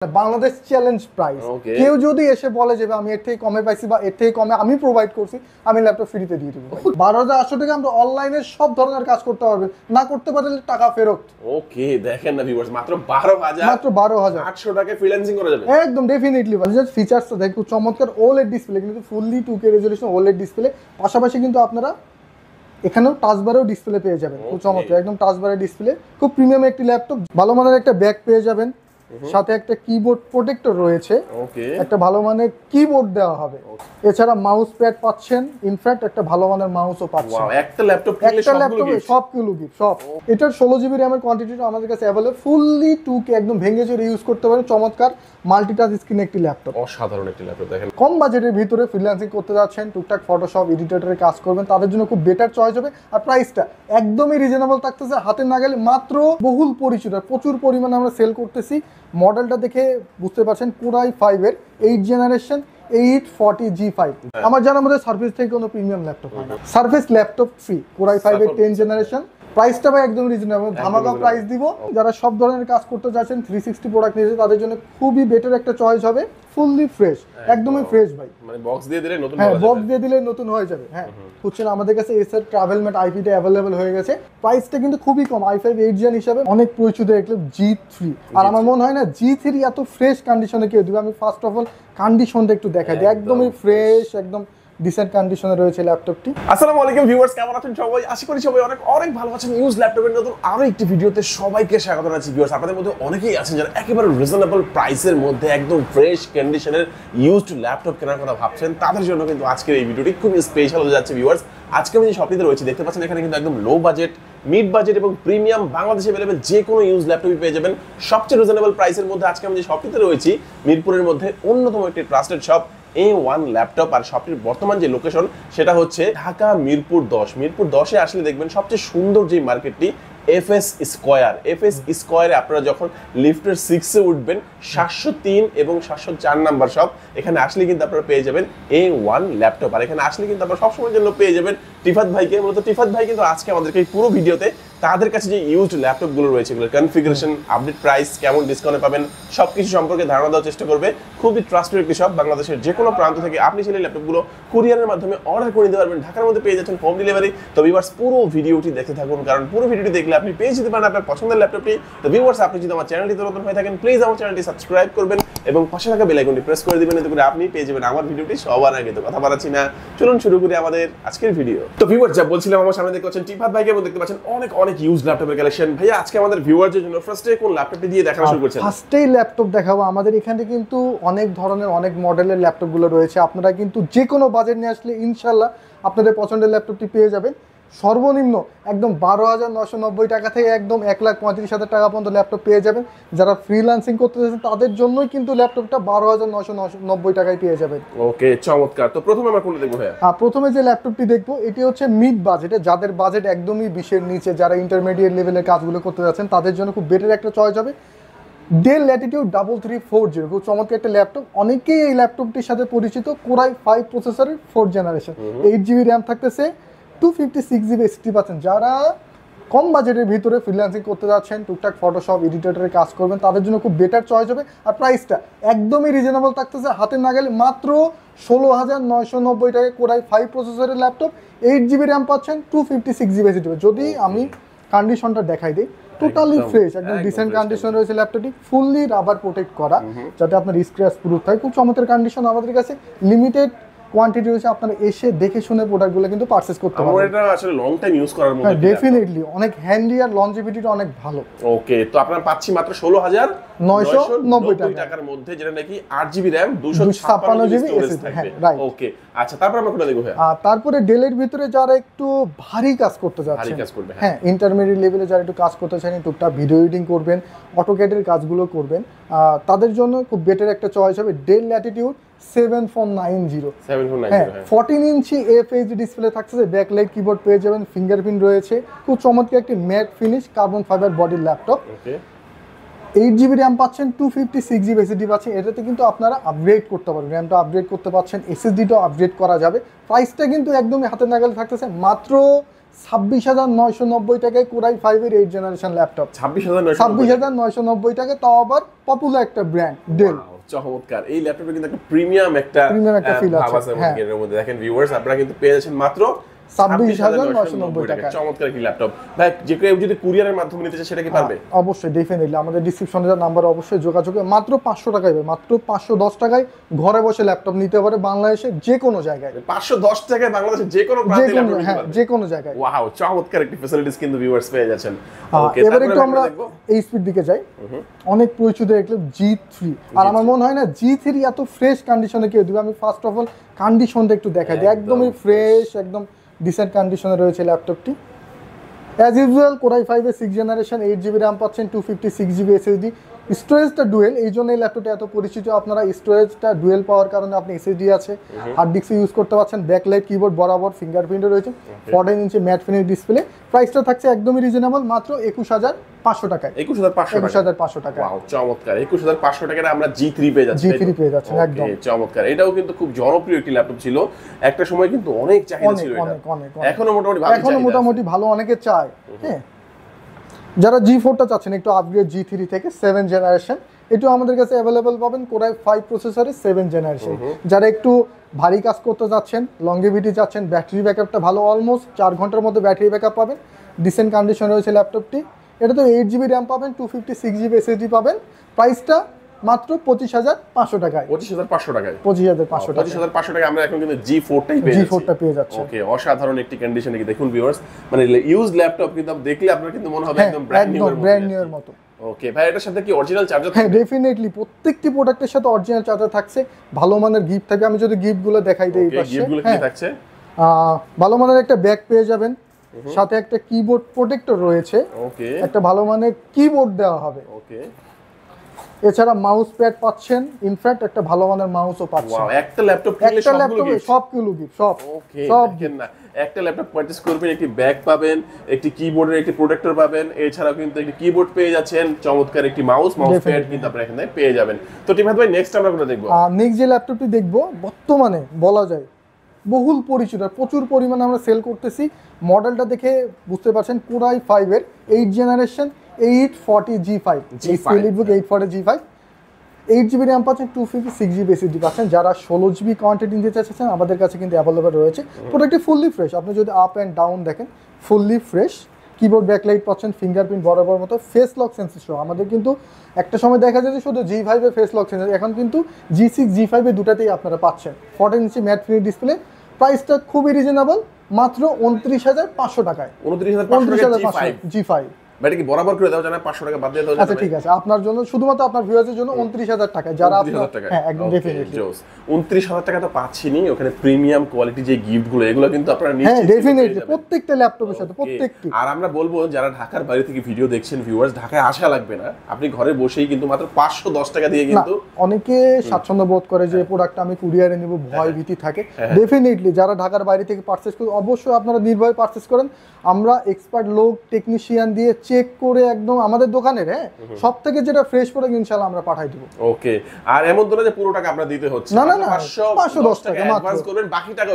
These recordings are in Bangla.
Bangladesh challenge price. কেউ যদি এসে বলে যে আমি এর থেকে কমে পাইছি বা এর থেকে কমে আমি প্রোভাইড করছি, আমি ল্যাপটপ ফ্রিতে দিয়ে দেবো। 12,800 টাকা আমরা অনলাইনে সব ধরনের কাজ করতে পারবে, না করতে পারলে টাকা ফেরত। ওকে, দেখেন না ভিউয়ার্স, মাত্র 12,800 টাকায় ফ্রিল্যান্সিং করা যাবে। একদম ডেফিনেটলি। জাস্ট ফিচারসটা দেখো, চমৎকার ওএলইডি ডিসপ্লে, কিন্তু fully 2K resolution OLED display. পাশাপাশি কিন্তু আপনারা এখানেও টাচবারেও ডিসপ্লে পেয়ে যাবেন। খুব চমৎকার, একদম টাচবারের ডিসপ্লে। খুব প্রিমিয়াম একটি ল্যাপটপ। ভালো মানের একটা ব্যাগ পেয়ে যাবেন, সাথে একটা কিবোর্ড প্রোটেক্টর রয়েছে, একটা ভালো মানের কিবোর্ড দেওয়া হবে। এছাড়া মাউস প্যাড পাচ্ছেন, ইনফ্যাক্ট একটা ভালো মানের মাউসও পাচ্ছেন। একটা ল্যাপটপ কিনলে সবগুলো গিফট সব। এটার 16GB র্যামের কোয়ান্টিটিটা আমাদের কাছে अवेलेबल। ফুললি 2K একদম ভেঙে চুরে ইউজ করতে পারেন। চমৎকার মাল্টিটাচ স্ক্রিন একটি ল্যাপটপ, অসাধারণ একটি ল্যাপটপ। দেখেন কম বাজেটের ভিতরে ফ্রিল্যান্সিং করতে যাচ্ছেন, টুকটাক ফটোশপ এডিটরের কাজ করবেন, তাদের জন্য খুব বেটার চয়েস হবে। আর প্রাইসটা একদমই রিজনেবল থাকতেছে, হাতে না গেলে মাত্র বহুল পরিচিত, প্রচুর পরিমাণে আমরা সেল করতেছি। মডেলটা দেখে বুঝতে পারছেন, কোরাই 5 এর 8 জেনারেশন 840G5। আমার জানার মধ্যে সার্ভিস থেকে কোনো প্রিমিয়াম ল্যাপটপ হয় না। সার্ভিস ল্যাপটপ ফ্রি, কোরাই 5 এর 10 জেনারেশন। প্রাইসটা ভাই একদম রিজনেবল, ধামাকা প্রাইস দিব। যারা সব ধরনের কাজ করতে যাচ্ছেন, 360 প্রোডাক্ট নিয়েছে, তাদের জন্য খুবই বেটার একটা চয়েস হবে। ফুললি ফ্রেশ, একদমই ফ্রেশ ভাই। মানে বক্স দিয়ে দিলে নতুন, হ্যাঁ বক্স দিয়ে দিলে নতুন হয়ে যাবে। হ্যাঁ বুঝছেন, আমাদের কাছে এসার ট্রাভেল ম্যাট আইপিটা अवेलेबल হয়ে গেছে। প্রাইসটা কিন্তু খুবই কম, i5 8 জেন হিসাবে অনেক পরিচিত একটা G3। আর আমার মনে হয় না G3 এত ফ্রেশ কন্ডিশনে কেউ দিবে। আমি ফার্স্ট অফ অল কন্ডিশনটা একটু দেখাই দিই। একদমই ফ্রেশ, একদম ডিসেন্ট কন্ডিশনে রয়েছে ল্যাপটপটি। আসসালামু আলাইকুম ভিউয়ার্স, কেমন আছেন সবাই? আশা করি সবাই অনেক অনেক ভালো আছেন। ইউজ ল্যাপটপের নতুন আরো একটি ভিডিওতে সবাইকে স্বাগত জানাচ্ছি। ভিউয়ার্স, আপনাদের মধ্যে অনেকেই আছেন যারা একেবারে রিজনেবল প্রাইসের মধ্যে একদম ফ্রেশ কন্ডিশনের ইউজড ল্যাপটপ কেনার কথা ভাবছেন। তাদের জন্য কিন্তু আজকের এই ভিডিওটি খুব স্পেশাল হয়ে যাচ্ছে। ভিউয়ার্স, আজকে আমি যে শপটিতে রয়েছি দেখতে পাচ্ছেন, এখানে কিন্তু একদম লো বাজেট, মিড বাজেট এবং প্রিমিয়াম বাংলাদেশে अवेलेबल যে কোনো ইউজ ল্যাপটপই পেয়ে যাবেন সবচেয়ে রিজনেবল প্রাইসের মধ্যে। আজকে আমি যে শপটিতে রয়েছি মিরপুরের মধ্যে অন্যতম একটি ট্রাস্টেড শপ A1 ল্যাপটপ। আর শপটির বর্তমান যে লোকেশন সেটা হচ্ছে ঢাকা মিরপুর 10। মিরপুর 10-এ আসলে দেখবেন সবচেয়ে সুন্দর যে মার্কেটটি এফএস স্কয়ার। এফএস স্কয়ারে আপনারা যখন লিফটের 6-এ উঠবেন, 703 এবং 704 নাম্বার শপ, এখানে আসলে কিন্তু আপনারা পেয়ে যাবেন A1 ল্যাপটপ। আর এখানে আসলে কিন্তু আপনারা সবসময়ের জন্য পেয়ে যাবেন টিফাত ভাইকে। মূলত টিফাত ভাই কিন্তু আজকে আমাদেরকে এই পুরো ভিডিওতে তাদের কাছে যে ইউজড ল্যাপটপগুলো রয়েছে, এগুলোর কনফিগারেশন, আপডেট প্রাইস, কেমন ডিসকাউন্টে পাবেন, সবকিছু সম্পর্কে ধারণা দেওয়ার চেষ্টা করবে। খুবই ট্রাস্টেড একটি শপ। বাংলাদেশের যে কোনো প্রান্ত থেকে আপনি চাইলে ল্যাপটপগুলো কুরিয়ারের মাধ্যমে অর্ডার করে নিতে পারবেন। ঢাকার মধ্যে পেয়ে যাচ্ছেন হোম ডেলিভারি। তো ভিউয়ার্স, পুরো ভিডিওটি দেখতে থাকুন, কারণ পুরো ভিডিওটি দেখলে আপনি পেয়ে যেতে পারেন আপনার পছন্দের ল্যাপটপটি। তো ভিউয়ার্স, আপনি যদি আমার চ্যানেলটিতে নতুন হয়ে থাকেন, প্লিজ আমার চ্যানেলটি সাবস্ক্রাইব করবেন এবং পাশে থাকা বেল আইকনটি প্রেস করে দিবেন, এতে করে আপনি পেয়ে যাবেন আমার ভিডিওটি সবার আগে। তো কথা বাড়াচ্ছি না, চলুন শুরু করি আমাদের আজকের ভিডিও। তো ভিউয়ার্স, যা বলছিলাম, আমার সামনে দেখতে পাচ্ছেন টিফাত ভাইকে এবং দেখতে পাচ্ছেন অনেক অনেক ইউজ ল্যাপটপের কালেকশন। ভাইয়া, আজকে আমাদের ভিউয়ারদের জন্য ফার্স্টে কোন ল্যাপটপটি দিয়ে দেখানো শুরু করছেন? ফার্স্টেই ল্যাপটপ দেখাবো। আমাদের এখানে কিন্তু অনেক ধরনের অনেক মডেলের ল্যাপটপগুলো রয়েছে। আপনারা কিন্তু যে কোনো বাজেট নিয়ে আসলে ইনশাল্লাহ আপনাদের পছন্দের ল্যাপটপটি পেয়ে যাবেন। সর্বনিম্ন একদম 12,990 টাকা থেকে একদম 1,35,000 টাকা পর্যন্ত ল্যাপটপ পেয়ে যাবেন। যারা ফ্রিল্যান্সিং করতে চাচ্ছেন তাদের জন্যই কিন্তু ল্যাপটপটা 12,990 টাকায় পেয়ে যাবেন। ওকে, চমৎকার। তো প্রথমে আমরা কোনটা দেখবো ভাইয়া? প্রথমে যে ল্যাপটপটি দেখবো এটি হচ্ছে মিড বাজেটে, যাদের বাজেট একদমই 20-এর নিচে, যারা ইন্টারমিডিয়েট লেভেলের কাজগুলো করতে যাচ্ছেন তাদের জন্য খুব বেটার একটা চয়েস হবে। ডেল ল্যাটিটিউড 3340, খুব চমৎকার একটা ল্যাপটপ। অনেকেই এই ল্যাপটপটির সাথে পরিচিত। কোরাই 5 প্রসেসরের 4th জেনারেশন, 8GB র্যাম থাকতেছে, 256GB SSD পাচ্ছেন। যারা কম বাজেটের ভিতরে ফ্রিল্যান্সিং করতে যাচ্ছেন, টুকটাক ফটোশপ এডিটরের কাজ করবেন, তাদের জন্য খুব বেটার চয়েস হবে। আর প্রাইসটা একদমই রিজনেবল থাকতেছে, হাতে না গেলে মাত্র 16,990 টাকায় কোরাই 5 প্রসেসরের ল্যাপটপ, 8GB র্যাম পাচ্ছেন, 256GB SSD। যদি আমি কন্ডিশনটা দেখাই দিই, টোটালি ফ্রেশ, একদম ডিসেন্ট কন্ডিশন রয়েছে ল্যাপটপটি, ফুললি রাবার প্রোটেক্ট করা, যাতে আপনার স্ক্র্যাচ প্রুফ থাকে। খুব চমৎকার কন্ডিশন। আমাদের কাছে লিমিটেড কোয়ান্টিটি রয়েছে, আপনারা এসে দেখে শুনে প্রোডাক্টগুলো কিন্তু পারচেজ করতে পারবেন। এটা আসলে লং টাইম ইউজ করার মতো। ডেফিনেটলি অনেক হ্যান্ডি আর লঞ্জিভিটিটা অনেক ভালো। ওকে, তো আপনারা পাচ্ছি মাত্র 16,990 টাকার মধ্যে, যেটা নাকি 8GB র্যাম, 256GB স্টোরেজ থাকবে। ওকে, আচ্ছা, তারপর আমরা কোনটা দেখব ভাইয়া? তারপরে ডেলের ভিতরে যারা একটু ভারী কাজ করতে যাচ্ছেন, হ্যাঁ ইন্টারমিডিয়েট লেভেলে যারা একটু কাজ করতে চান, টুকটাক ভিডিও এডিটিং করবেন, অটোক্যাডের কাজগুলো করবেন, তাদের জন্য খুব বেটার একটা চয়েস হবে ডেল ল্যাটিটিউড 7490। 14 ইঞ্চি FHD ডিসপ্লে থাকছে, ব্যাকলাইট কিবোর্ড পেয়ে যাবেন, ফিঙ্গারপ্রিন্ট রয়েছে, খুব চমৎকার একটি ম্যাট ফিনিশ কার্বন ফাইবার বডির ল্যাপটপ। 8GB র্যাম পাচ্ছেন, 256GB SSD পাচ্ছেন। এটাতে কিন্তু আপনারা আপগ্রেড করতে পারবেন, র্যামটা আপগ্রেড করতে পারছেন, SSDটাও আপগ্রেড করা যাবে। প্রাইসটা কিন্তু একদমই হাতে নাগালে থাকতেছে, মাত্র 26,990 টাকায় কোরাই 5 এর 8 জেনারেশন ল্যাপটপ। 26,990 টাকায়, তাও আবার পপুলার একটা ব্র্যান্ড ডেল। চমৎকার। এই ল্যাপটপে কিন্তু একটা প্রিমিয়াম একটা ফিল আছে। হ্যাঁ, এর মধ্যে দেখেন ভিউয়ার্স, আপনারা কিন্তু পেয়ে যাচ্ছেন মাত্র 26,990 টাকা। চমৎকার কি ল্যাপটপ ভাই, যে কেউ যদি কুরিয়ারের মাধ্যমে নিতে চায় সেটা কি পারবে? অবশ্যই, ডেফিনেটলি আমাদের ডিসক্রিপশনে দেওয়া নাম্বার অবশ্যই যোগাযোগ করে মাত্র 500 টাকায়, মাত্র 510 টাকায় ঘরে বসে ল্যাপটপ নিতে পারে বাংলাদেশের যে কোনো জায়গায়। 510 টাকায় বাংলাদেশের যে কোনো প্রান্তে ল্যাপটপ নিতে পারবে, যে কোনো জায়গায়। ওয়াও, চমৎকার একটি ফ্যাসিলিটিস কিন্তু ভিউয়ার্স পেয়ে যাচ্ছেন। ওকে, এবারে একটু আমরা এই স্পিড দিকে যাই। অনেক পরিচিত একটা G3, আর আমার মনে হয় না G3 এত ফ্রেশ কন্ডিশনে কেউ দিবে। আমি ফার্স্ট অফ অল কন্ডিশনটা একটু দেখাই দিই। একদমই ফ্রেশ, একদম ডিসেন্ট কন্ডিশনে রয়েছে ল্যাপটপটি। অ্যাজ ইউজুয়াল কোরাই 5 এর 6 জেনারেশন, 8GB র্যাম পাচ্ছেন, 256GB এসএসডি। স্টোরেজটা ডুয়েল, এই জন্য এই ল্যাপটপটা এত পরিচিত। আপনারা স্টোরেজটা ডুয়েল পাওয়ার কারণে আপনি এসএসডি আছে, হার্ড ডিস্ক ইউজ করতে পারছেন। ব্যাকলাইট কিবোর্ড বরাবর, ফিঙ্গারপ্রিন্টও রয়েছে, 14 ইঞ্চি ম্যাট ফিনিশ ডিসপ্লে। প্রাইসটা থাকছে একদমই রিজনেবল, মাত্র 21,500 টাকায়। 21,500 টাকা। ওয়াও, চমৎকার। 21,500 টাকায় আমরা G3 পেয়ে যাচ্ছি। G3 পেয়ে যাচ্ছেন একদম। চমৎকার। এটাও কিন্তু খুব জনপ্রিয় একটি ল্যাপটপ ছিল, একটা সময় কিন্তু অনেক চাহিদা ছিল এটা। এখনো মোটামুটি ভালো অনেকে চায়। হ্যাঁ, যারা G4টা চাচ্ছেন একটু আপগ্রেড G3 থেকে 7 জেনারেশন, এটাও আমাদের কাছে অ্যাভেলেবল পাবেন কোরাই 5 প্রসেসরে 7 জেনারেশন। যারা একটু ভারী কাজ করতে যাচ্ছেন, লংগেভিটি চাচ্ছেন, ব্যাটারি ব্যাকআপটা ভালো, অলমোস্ট 4 ঘন্টার মধ্যে ব্যাটারি ব্যাকআপ পাবেন, ডিসেন্ট কন্ডিশন রয়েছে ল্যাপটপটি। এটা তো 8GB র্যাম পাবেন, 256GB এসএসডি পাবেন। প্রাইসটা মাত্র 25,500 টাকায়। 25,500 টাকায়। 25,500 টাকা আমরা এখন কিন্তু G4টাই পেয়ে যাচ্ছি। ওকে, অসাধারণ একটি কন্ডিশনে কি দেখুন ভিউয়ার্স, মানে ইউজ ল্যাপটপ কিন্তু দেখলে আপনার কিন্তু মনে হবে একদম ব্র্যান্ড নিউ এর মতো। ওকে ভাই, এটার সাথে কি অরিজিনাল চার্জার? হ্যাঁ, ডেফিনেটলি প্রত্যেকটি প্রোডাক্টের সাথে অরিজিনাল চার্জার থাকছে, ভালো মানের গিফট থাকবে। আমি যদি গিফটগুলো দেখাই দেই, এই পাশে গিফটগুলো কি থাকছে? ভালো মানের একটা ব্যাগ পেয়ে যাবেন, সাথে একটা কিবোর্ড প্রোটেক্টর রয়েছে। ওকে, একটা ভালো মানের কিবোর্ড দেওয়া হবে। ওকে, এছাড়া মাউস প্যাড পাচ্ছেন, ইনফ্যাক্ট একটা ভালো মানের মাউসও পাচ্ছেন। ওয়াও, একটা ল্যাপটপ কিনলে সবগুলো গিফট, সব দেখেন না, একটা ল্যাপটপ পারচেজ করবেন, একটি ব্যাগ পাবেন, একটি কিবোর্ডের একটি প্রোটেক্টর পাবেন, এছাড়াও কিন্তু একটি কিবোর্ড পেয়ে যাচ্ছেন, চমৎকার একটি মাউস প্যাড কিন্তু আপনারা এখানে পেয়ে যাবেন। তো টিমহাত ভাই, নেক্সট আমরা কোনটা দেখব? নেক্সট যে ল্যাপটপটি দেখব, বর্তমানে বলা যায় বহুল পরিচিত, প্রচুর পরিমাণে আমরা সেল করতেছি। মডেলটা দেখে বুঝতে পারছেন, কোরাই 5 এর 8 generation 840G5, স্লিপবুক 840G5, 8GB RAM পাচ্ছেন, 256GB এসএসডি পাচ্ছেন। যারা 16GB কোয়ান্টিটি নিতে চাচ্ছেন, আমাদের কাছে কিন্তু অ্যাভেলেবল রয়েছে। প্রোডাক্টটি ফুললি ফ্রেশ, আপনি যদি আপ অ্যান্ড ডাউন দেখেন ফুললি ফ্রেশ। কিবোর্ড ব্যাকলাইট পাচ্ছেন, ফিঙ্গারপ্রিন্ট বরাবর মতো, ফেস লক সেন্সর সহ। আমাদের কিন্তু একটা সময় দেখা যায় যে শুধু G5 এর ফেস লক সেন্সর, এখন কিন্তু G6 G5 এর দুটাতেই আপনারা পাচ্ছেন। 14 ইঞ্চি ম্যাট ফিনিশ ডিসপ্লে। প্রাইসটা খুবই রিজনেবল, মাত্র 29,500 টাকায়। 29,500 G5। এটা কি বরাবর করে দাও, জানা 500 টাকা বাদ দিয়ে দাও? আচ্ছা ঠিক আছে, আপনার জন্য, শুধুমাত্র আপনার ভিউয়ারদের জন্য 29,000 টাকা। যারা হ্যাঁ, একদম ডেফিনেটলি 29,000 টাকা তো পাচ্ছেনই। ওখানে প্রিমিয়াম কোয়ালিটি যে গিফটগুলো, এগুলো কিন্তু আপনারা নিশ্চিত, হ্যাঁ ডেফিনেটলি প্রত্যেকটা ল্যাপটপের সাথে প্রত্যেকটি। আর আমরা বলবো, যারা ঢাকার বাইরে থেকে ভিডিও দেখছেন ভিউয়ার্স, ঢাকায় আসা লাগবে না, আপনি ঘরে বসেই কিন্তু মাত্র 510 টাকা দিয়ে কিন্তু। অনেকে স্বাচ্ছন্দ্য বোধ করে যে প্রোডাক্টটা আমি কুরিয়ারে নিব, ভয় ভীতি থাকে। ডেফিনেটলি যারা ঢাকার বাইরে থেকে পারচেজ করেন, অবশ্যই আপনারা নির্ভয়ে পারচেজ করেন। আমরা এক্সপার্ট লোক, টেকনিশিয়ান দিয়ে চেক করে একদম আমাদের দোকানের সব থেকে যেটা ফ্রেশ প্রোডাক্ট ইনশাআল্লাহ আমরা পাঠাই দিব। ওকে, আর এমন তো না যে পুরো টাকা আমরা দিতে হচ্ছে, না, 510 টাকা অ্যাডভান্স করবেন, বাকি টাকা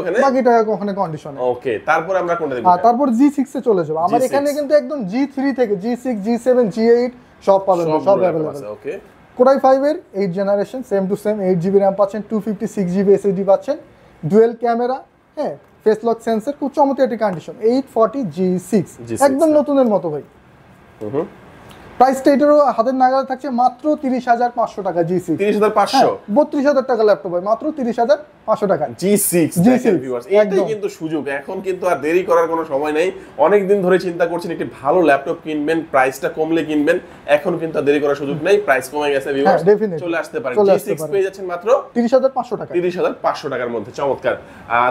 ওখানে কন্ডিশনে। ওকে, তারপর আমরা কোনটা দেখব? তারপর G6 এ চলে যাব। আমার এখানে কিন্তু একদম G3 থেকে G6 G7 G8 সব পাবেন, সব अवेलेबल। ওকে, কোরাই 5 এর 8 generation, same to same 8GB RAM পাচ্ছেন, 256GB এসএসডি পাচ্ছেন, ডুয়াল ক্যামেরা, হ্যাঁ ফেস লক সেন্সর, খুব চমৎকার একটি কন্ডিশন। 840G6 একদম নতুনের মতো ভাই। প্রাইসটা এটারও হাতের নাগালে থাকছে মাত্র 30,500 টাকা। G6 30,500, 32,000 টাকা ল্যাপটপ ভাই, মাত্র 30,500 টাকা। G6 দেখেন ভিউয়ার্স, এটাই কিন্তু সুযোগ। এখন কিন্তু আর দেরি করার কোনো সময় নেই। অনেক দিন ধরে চিন্তা করছেন একটি ভালো ল্যাপটপ কিনবেন, প্রাইসটা কমলে কিনবেন, এখন কিন্তু আর দেরি করার সুযোগ নেই। প্রাইস কমে গেছে ভিউয়ার্স, চলে আসতে পারেন। G6 পেয়ে যাচ্ছেন মাত্র 30,500 টাকা, 30,500 টাকার মধ্যে। চমৎকার।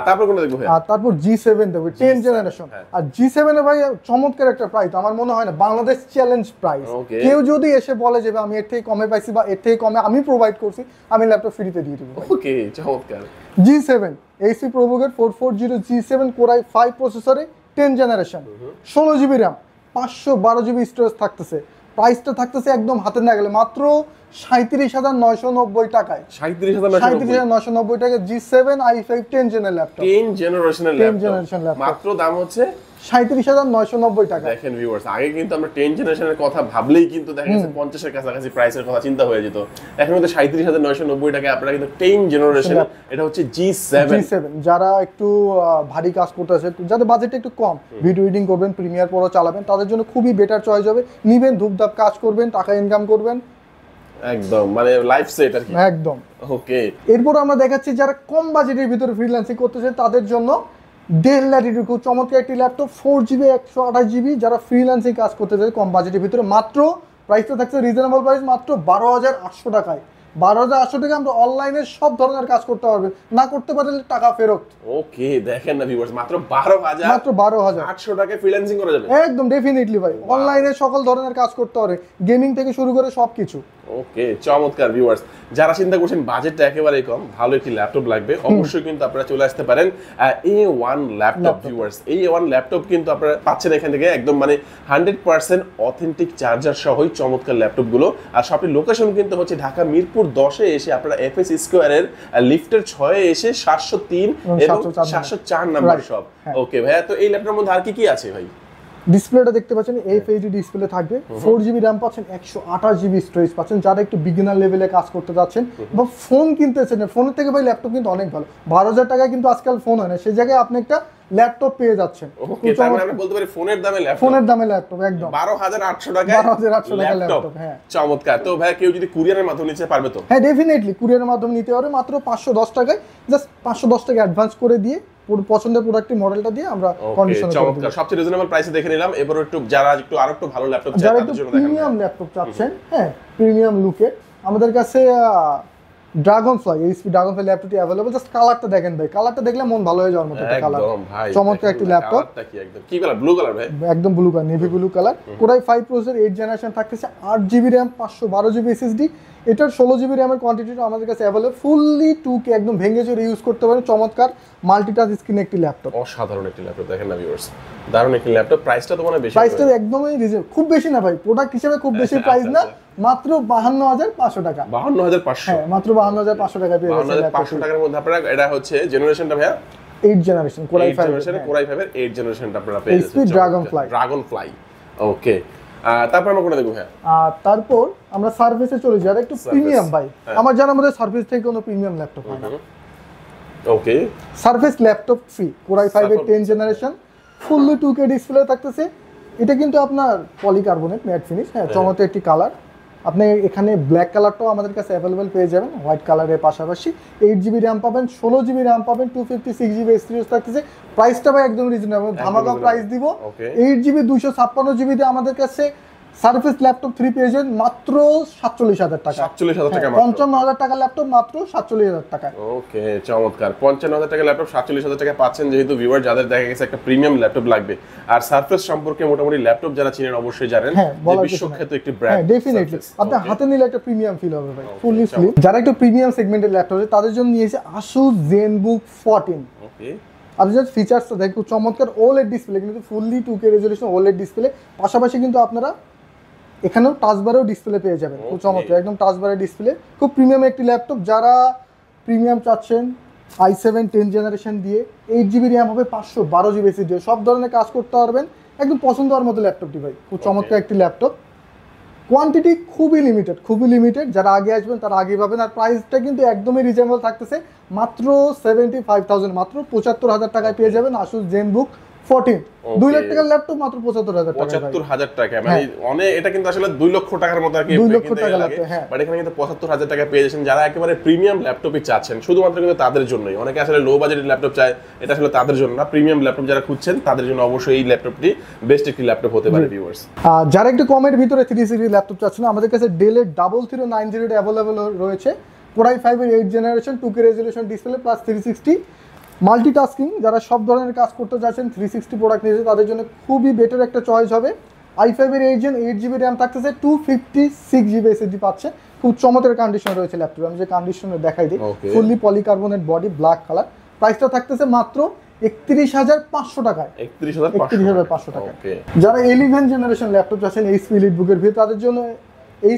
তারপর কোনটা দেখব ভাই? আর তারপর G7 দেখব, 10 জেনারেশন। আর G7 এ ভাই চমৎকার একটা প্রাইস, আমার মনে হয় না বাংলাদেশ চ্যালেঞ্জ প্রাইস। কেউ যদি এসে বলে যে আমি এর থেকে কমে পাইছি বা এর থেকে কমে আমি প্রোভাইড করছি, আমি ল্যাপটপ ফ্রিতে দিয়ে দিব। ওকে, চমৎকার। G7 AC ProBook 440 G7 core i 5 প্রসেসরে 10 generation, 16GB RAM, 512GB storage থাকতেছে। প্রাইসটা থাকতেছে একদম হাতের নাগালে, মাত্র 37,990 টাকায়। 37,990 টাকা G7 i5 10 জেনারেশন ল্যাপটপ। 10 জেনারেশনের ল্যাপটপ মাত্র দাম হচ্ছে 37,990 টাকা। দেখেন ভিউয়ার্স, আগে কিন্তু আমরা 10 জেনারেশনের কথা ভাবলেই কিন্তু দেখা গেছে 50 এর কাছাকাছি প্রাইসের কথা চিন্তা হয়ে যেত। এখন কিন্তু 37,990 টাকায় আপনারা কিন্তু 10 জেনারেশন, এটা হচ্ছে G7 যারা একটু ভারী কাজ করতেছে, যাদের বাজেটটা একটু কম, ভিডিও এডিটিং করবেন, প্রিমিয়ার প্রো চালাবেন, তাদের জন্য খুবই বেটার চয়েস হবে। নিবেন, ধুপধাপ কাজ করবেন, টাকা ইনকাম করবেন, একদম মানে লাইফ সেট আর কি একদম। ওকে, এরপর আমরা দেখাচ্ছি যারা কম বাজেটের ভিতরে ফ্রিল্যান্সিং করতেছে তাদের জন্য ডেল ল্যাটিটিউড খুব চমৎকার একটি ল্যাপটপ, 4GB 128GB। যারা ফ্রিল্যান্সিং কাজ করতে চায় কম বাজেটের ভিতরে, মাত্র প্রাইসটা থাকছে রিজনেবল প্রাইস, মাত্র 12,800 টাকায়। 12,800 টাকা আমরা অনলাইনে সব ধরনের কাজ করতে পারবেন, না করতে পারলে টাকা ফেরত। ওকে দেখেন না ভিউয়ার্স, মাত্র 12,800 টাকায় ফ্রিল্যান্সিং করা যাবে। একদম ডেফিনেটলি ভাই, অনলাইনে সকল ধরনের কাজ করতে পারে, গেমিং থেকে শুরু করে সবকিছু। ওকে চমৎকার ভিউয়ার্স, যারা চিন্তা করছেন বাজেটটা একেবারেই কম, ভালো একটি ল্যাপটপ লাগবে, অবশ্যই কিন্তু আপনারা চলে আসতে পারেন A1 laptop. Viewers, A1 laptop কিন্তু আপনারা পাচ্ছেন এখান থেকে একদম মানে 100% অথেন্টিক চার্জার সহই চমৎকার ল্যাপটপগুলো। আর শপের লোকেশন কিন্তু হচ্ছে ঢাকা মিরপুর 10-এ এসে আপনারা FS স্কয়ারের লিফটের 6-এ এসে 703 এবং 704 নাম্বার শপ। ওকে ভাইয়া, তো এই ল্যাপটপের মধ্যে আর কি কি আছে ভাই? ডিসপ্লেটা দেখতে পাচ্ছেন FHD ডিসপ্লে থাকবে, 4GB র্যাম পাচ্ছেন, 128GB স্টোরেজ পাচ্ছেন। যারা একটু বিগিনার লেভেলে কাজ করতে যাচ্ছেন বা ফোন কিনতেছেন, ফোনের থেকে ভাই ল্যাপটপ কিন্তু অনেক ভালো। 12,000 টাকায় কিন্তু আজকাল ফোন হয় না, সেই জায়গায় আপনি একটা ল্যাপটপ পেয়ে যাচ্ছেন। ওকে, তার মানে আমরা বলতে পারি ফোনের দামে ল্যাপটপ, ফোনের দামে ল্যাপটপ একদম 12,800 টাকায় 12,800 টাকা ল্যাপটপ। হ্যাঁ চমৎকার। তো ভাই কেউ যদি কুরিয়ারের মাধ্যমে নিতে পারবে তো? হ্যাঁ ডেফিনেটলি কুরিয়ারের মাধ্যমে নিতে পারবে, মাত্র 510 টাকায়। জাস্ট 510 টাকা অ্যাডভান্স করে দিয়ে পছন্দের প্রোডাক্টের মডেলটা দিয়ে আমরা কন্ডিশন করে দেব। চমৎকার, সবচেয়ে রিজনেবল প্রাইসে দেখে নিলাম। এবারে একটু যারা আরেকটু ভালো ল্যাপটপ চায় যারা তাদের একটু জন্য দেখেন, প্রিমিয়াম ল্যাপটপ চাচ্ছেন, হ্যাঁ প্রিমিয়াম লুকে, আমাদের কাছে ড্রাগনফ্লাই এইচপি ড্রাগনফ্লাই ল্যাপটপটি अवेलेबल। জাস্ট কালারটা দেখেন ভাই, কালারটা দেখলে মন ভালো হয়ে যাওয়ার মতো একটা কালার। একদম ভাই, চমৎকার একটি ল্যাপটপ। কালারটা কি একদম কি কালার? ব্লু কালার ভাই, একদম blue colour, navy blue colour. Core i 5 processor 8 generation থাকতেছে, 8GB RAM 512GB SSD। এটার 16GB র্যামের কোয়ান্টিটিটা আমাদের কাছে अवेलेबल, ফুললি 2K একদম ভেঙে চুরে ইউজ করতে পারেন। চমৎকার মাল্টিটাচ স্ক্রিন একটি ল্যাপটপ, অসাধারণ একটি ল্যাপটপ। দেখেন না ভিউয়ার্স, দারুণ একটি ল্যাপটপ। প্রাইসটা তো মানে বেশি, প্রাইসটা একদমই রিজনেবল, খুব বেশি না ভাই, প্রোডাক্ট হিসেবে খুব বেশি প্রাইস না, মাত্র 52,500 টাকা। 52,500? হ্যাঁ মাত্র 52,500 টাকা পেয়ে যাচ্ছেন। 52,500 টাকার মধ্যে আপনারা, এটা হচ্ছে জেনারেশনটা ভাইয়া 8 জেনারেশন কোরাই 5 জেনারেশন, কোরাই 5 এর 8 জেনারেশনটা আপনারা পেয়ে যাচ্ছেন। HP Dragonfly. ওকে, তারপর আমরা কোনটা দেখব ভাইয়া? তারপর আমরা সার্ভিসে চলে যাই, একটু প্রিমিয়াম ভাই। আমার জানার মধ্যে সার্ভিস থেকে কোনো প্রিমিয়াম ল্যাপটপ হয় না। ওকে, সার্ভিস ল্যাপটপ ফ্রি, কোরাই 5 এর 10 জেনারেশন, ফুললি 2K ডিসপ্লে থাকতেছে। এটা কিন্তু আপনার পলিকার্বনেট ম্যাট ফিনিশ, হ্যাঁ চমৎকার একটি কালার। আপনি এখানে ব্ল্যাক কালারটাও আমাদের কাছে অ্যাভেলেবেল পেয়ে যাবেন, হোয়াইট কালারের পাশাপাশি। 8GB র্যাম পাবেন, 16GB র্যাম পাবেন, 256GB স্টোরেজ থাকতেছে। প্রাইসটা ভাই একদম রিজনেবল, ধামাকা প্রাইস দিব। 8GB 256GB দিয়ে আমাদের কাছে সার্ফেস ল্যাপটপ 3 পেয়েছেন মাত্র 47,000 টাকা। 47,000 টাকা, 55,000 টাকা ল্যাপটপ মাত্র 47,000 টাকায়। ওকে চমৎকার, 55,000 টাকা ল্যাপটপ 47,000 টাকা পাচ্ছেন। যেহেতু ভিউয়ার যাদের দেখা গেছে একটা প্রিমিয়াম ল্যাপটপ লাগবে, আর সারফেস সম্পর্কে মোটামুটি ল্যাপটপ যারা চিনেন অবশ্যই জানেন যে বিশ্বখ্যাত একটি ব্র্যান্ড। হ্যাঁ ডেফিনেটলি আপনি হাতে নিলে একটা প্রিমিয়াম ফিল হবে ভাই, ফুললি স্লিম। যারা একটু প্রিমিয়াম সেগমেন্টের ল্যাপটপ আছে তাদের জন্য নিয়েছে Asus ZenBook 14। ওকে, আপনি জাস্ট ফিচারসটা দেখুন, চমৎকার OLED ডিসপ্লে, কিন্তু fully 2K resolution OLED display. পাশাপাশি কিন্তু আপনারা এখানেও টাচবারেও ডিসপ্লে পেয়ে যাবেন, খুব চমৎকার একদম টাচবারের ডিসপ্লে। খুব প্রিমিয়াম একটি ল্যাপটপ। যারা প্রিমিয়াম চাচ্ছেন i7 10 জেনারেশন দিয়ে, 8GB র্যাম হবে, 512GB SSD, সব ধরনের কাজ করতে পারবেন, একদম পছন্দ হওয়ার মতো ল্যাপটপটি ভাই, খুব চমৎকার একটি ল্যাপটপ। কোয়ান্টিটি খুবই লিমিটেড। যারা আগে আসবেন তারা আগে পাবেন। আর প্রাইসটা কিন্তু একদমই রিজনেবল থাকতেছে, মাত্র 75,000, মাত্র 75,000 টাকায় পেয়ে যাবেন Asus ZenBook 14। 2 লাখ টাকার ল্যাপটপ মাত্র 75,000 টাকা। 75,000 টাকা মানে অনেক, এটা কিন্তু আসলে 2 লক্ষ টাকার মতো আর কি, 2 লক্ষ টাকা লাগে। বাট এখানে কিন্তু 75,000 টাকা পেয়ে যাচ্ছেন। যারা একেবারে প্রিমিয়াম ল্যাপটপই চাচ্ছেন, শুধুমাত্র কিন্তু তাদের জন্যই। অনেকে আসলে লো বাজেটের ল্যাপটপ চায়, এটা আসলে তাদের জন্য না। প্রিমিয়াম ল্যাপটপ যারা খুঁজছেন তাদের জন্য অবশ্যই এই ল্যাপটপটি বেস্ট একটি ল্যাপটপ হতে পারে ভিউয়ার্স। যারা একটু কমের ভিতরে 3 সিরিজ ল্যাপটপ চাচ্ছেন, আমাদের কাছে ডেলের 3390 অ্যাভেলেবল রয়েছে। কোরাই 5 এর 8 generation 2K resolution display plus 360 multitasking. যারা সব ধরনের কাজ করতে চাচ্ছেন, 360 প্রোডাক্ট নিয়েছে, তাদের জন্য খুবই বেটার একটা চয়েস হবে। i5 এর 8GB র্যাম থাকতেছে, 256GB SSD পাচ্ছে। খুব চমৎকার কন্ডিশন রয়েছে ল্যাপটপ, আমি যে কন্ডিশনে দেখাই দিই, fully polycarbonate body, black colour. প্রাইসটা থাকতেছে মাত্র 31,500 টাকায়। 31,500 টাকা। যারা 11 জেনারেশন ল্যাপটপ চাচ্ছেন HP EliteBook-এর ভিতরে, তাদের জন্য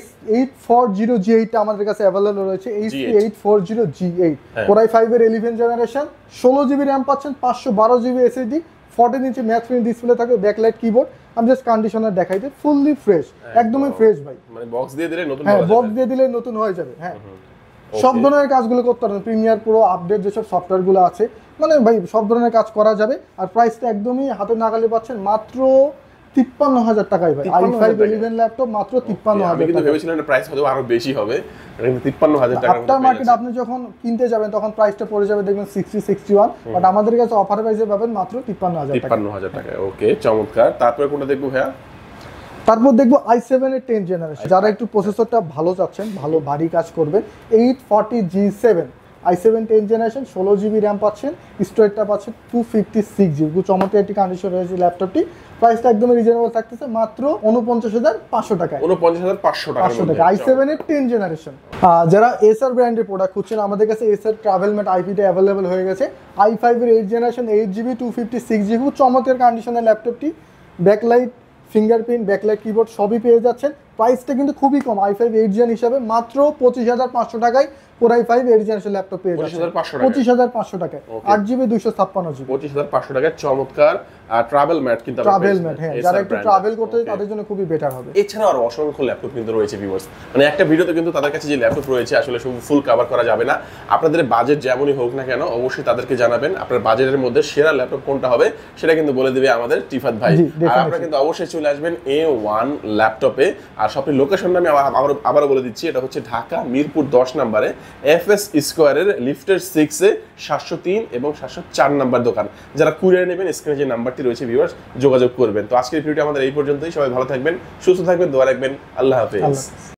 H840G8 আমাদের কাছে অ্যাভেলেবল রয়েছে। H840G8 কোরাই 5 এর 11 জেনারেশন, 16GB র্যাম পাচ্ছেন, 512GB SSD, 14 ইঞ্চি ম্যাচ ফিনিশ ডিসপ্লে থাকবে, ব্যাকলাইট কিবোর্ড। আমি জাস্ট কন্ডিশনার দেখাইতে, ফুললি ফ্রেশ, একদমই ফ্রেশ ভাই। মানে বক্স দিয়ে দিলে নতুন হ্যাঁ, বক্স দিয়ে দিলে নতুন হয়ে যাবে। হ্যাঁ, সব ধরনের কাজগুলো করতে পারবেন, প্রিমিয়ার প্রো আপডেট যেসব সফটওয়্যারগুলো আছে, মানে ভাই সব ধরনের কাজ করা যাবে। আর প্রাইসটা একদমই হাতের নাগালে পাচ্ছেন মাত্র 53,000 টাকায় ভাই। i5 11 ল্যাপটপ মাত্র 53,000 আমি কিন্তু টাকা। ভেবেছিলাম প্রাইস হয়তো আরো বেশি হবে, কিন্তু 53,000 টাকা। আফটার মার্কেট আপনি যখন কিনতে যাবেন তখন প্রাইসটা পড়ে যাবে দেখবেন 60 61, বাট আমাদের কাছে অফার প্রাইসে পাবেন মাত্র 53,000 টাকা। 53,000 টাকা। ওকে, চমৎকার। তারপরে কোনটা দেখবো ভাইয়া? তারপর দেখবো i7 এর 10 জেনারেশন, যারা একটু প্রসেসরটা ভালো চাচ্ছেন, ভালো ভারী কাজ করবে, 840G7 i7 10 generation, 16GB RAM পাচ্ছেন, স্টোরেজটা পাচ্ছেন 256GB। খুব চমৎকার একটি কন্ডিশন রয়েছে ল্যাপটপটি। প্রাইসটা একদম রিজনেবল থাকতেছে মাত্র 49,500 টাকায়। 49,500 টাকা। i7 এর 10 জেনারেশন। যারা এসার ব্র্যান্ডের প্রোডাক্ট খুঁজছেন, আমাদের কাছে এসার ট্রাভেল ম্যাট আইপিটা অ্যাভেলেবল হয়ে গেছে। i5 এর 8 জেনারেশন, 8GB 256GB, চমৎকার কন্ডিশনের ল্যাপটপটি। ব্যাকলাইট ফিঙ্গারপ্রিন্ট, ব্যাকলাইট কিবোর্ড সবই পেয়ে যাচ্ছেন। প্রাইসটা কিন্তু খুবই কম, i5 8 জেন হিসাবে মাত্র 25,500 টাকায় পুরো i5 8 জেনারেশন ল্যাপটপ পেয়ে যাচ্ছেন 25,500 টাকায়। 8GB 256GB, 25,500 টাকায় চমৎকার ট্রাভেল ম্যাট। কিন্তু ট্রাভেল ম্যাট, হ্যাঁ, যারা একটু ট্রাভেল করতে চায় তাদের জন্য খুবই বেটার হবে। এছাড়াও আরো অসংখ্য ল্যাপটপ কিন্তু রয়েছে ভিউয়ার্স, মানে একটা ভিডিওতে কিন্তু তাদের কাছে যে ল্যাপটপ রয়েছে আসলে ফুল কভার করা যাবে না। আপনাদের বাজেট যেমনই হোক না কেন অবশ্যই তাদেরকে জানাবেন আপনার বাজেটের মধ্যে সেরা ল্যাপটপ কোনটা হবে, সেটা কিন্তু বলে দিবে আমাদের টিফাত ভাই। আর আপনারা কিন্তু অবশ্যই চলে আসবেন A1 ল্যাপটপে। আর শপের লোকেশনটা আমি আবারও বলে দিচ্ছি, এটা হচ্ছে ঢাকা মিরপুর 10 নম্বরে FS স্কয়ারের লিফটের 6 এ 703 এবং 704 নাম্বার দোকান। যারা কুরিয়ার নেবেন স্ক্রিনে যে নাম্বারটি রয়েছে ভিউয়ার্স যোগাযোগ করবেন। তো আজকের ভিডিওটি আমাদের এই পর্যন্তই। সবাই ভালো থাকবেন, সুস্থ থাকবেন, দোয়া রাখবেন। আল্লাহ হাফেজ।